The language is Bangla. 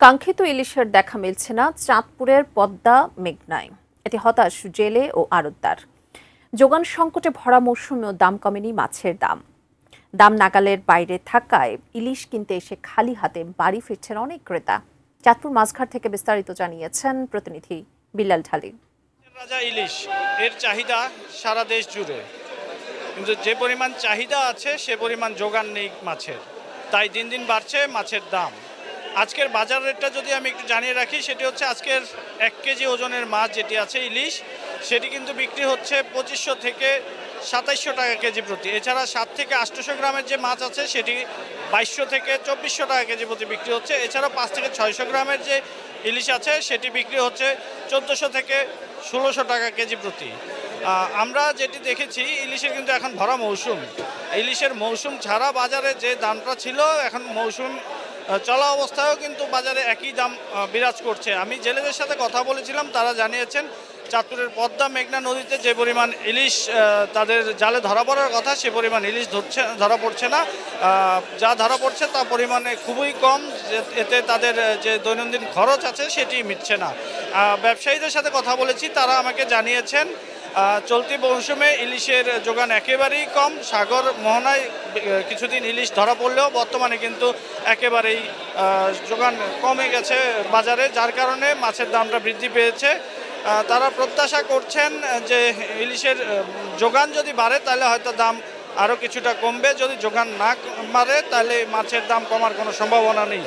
কাঙ্ক্ষিত ইলিশের দেখা মিলছে না চাঁদপুরের পদ্মা মেঘনায়। এতে হতাশ জেলে ও আড়তদার। যোগান সংকটে ভরা মৌসুমেও দাম কমেনি মাছের দাম। দাম নাগালের বাইরে থাকায় ইলিশ কিনতে এসে খালি হাতে বাড়ি ফিরছেন অনেক ক্রেতা। চাঁদপুর মাছঘাট থেকে বিস্তারিত জানিয়েছেন প্রতিনিধি বিল্লাল ঢালি। রাজা ইলিশ এর চাহিদা সারা দেশ জুড়ে, কিন্তু যে পরিমাণ চাহিদা আছে সে পরিমাণ যোগান নেই মাছের, তাই দিন দিন বাড়ছে মাছের দাম। আজকের বাজার রেটটা যদি আমি একটু জানিয়ে রাখি, সেটি হচ্ছে আজকের 1 কেজি ওজনের মাছ যেটি আছে ইলিশ, সেটি কিন্তু বিক্রি হচ্ছে 2500 থেকে 2700 টাকা কেজি প্রতি। এছাড়া 7 থেকে 800 গ্রামের যে মাছ আছে সেটি 2200 থেকে 2400 টাকা কেজি প্রতি বিক্রি হচ্ছে। এছাড়া 5 থেকে 600 গ্রামের যে ইলিশ আছে সেটি বিক্রি হচ্ছে 1400 থেকে 1600 টাকা কেজি প্রতি। আমরা যেটি দেখেছি, ইলিশের কিন্তু এখন ভরা মৌসুম। ইলিশের মৌসুম ছাড়া বাজারে যে দামটা ছিল, এখন মৌসুম চলা অবস্থায়ও কিন্তু বাজারে একই দাম বিরাজ করছে। আমি জেলেদের সাথে কথা বলেছিলাম, তারা জানিয়েছেন চাঁদপুরের পদ্মা মেঘনা নদীতে যে পরিমাণ ইলিশ তাদের জালে ধরা পড়ার কথা, সে পরিমাণ ইলিশ ধরা পড়ছে না। যা ধরা পড়ছে তা পরিমাণে খুবই কম, এতে তাদের যে দৈনন্দিন খরচ আছে সেটি মিটছে না। ব্যবসায়ীদের সাথে কথা বলেছি, তারা আমাকে জানিয়েছেন চলতি মৌসুমে ইলিশের যোগান একেবারেই কম। সাগর মোহনায় কিছুদিন ইলিশ ধরা পড়লেও বর্তমানে কিন্তু একেবারেই যোগান কমে গেছে বাজারে, যার কারণে মাছের দামটা বৃদ্ধি পেয়েছে। তারা প্রত্যাশা করছেন যে ইলিশের যোগান যদি বাড়ে তাহলে হয়তো দাম আরও কিছুটা কমবে, যদি যোগান না বাড়ে তাহলে মাছের দাম কমার কোনো সম্ভাবনা নেই।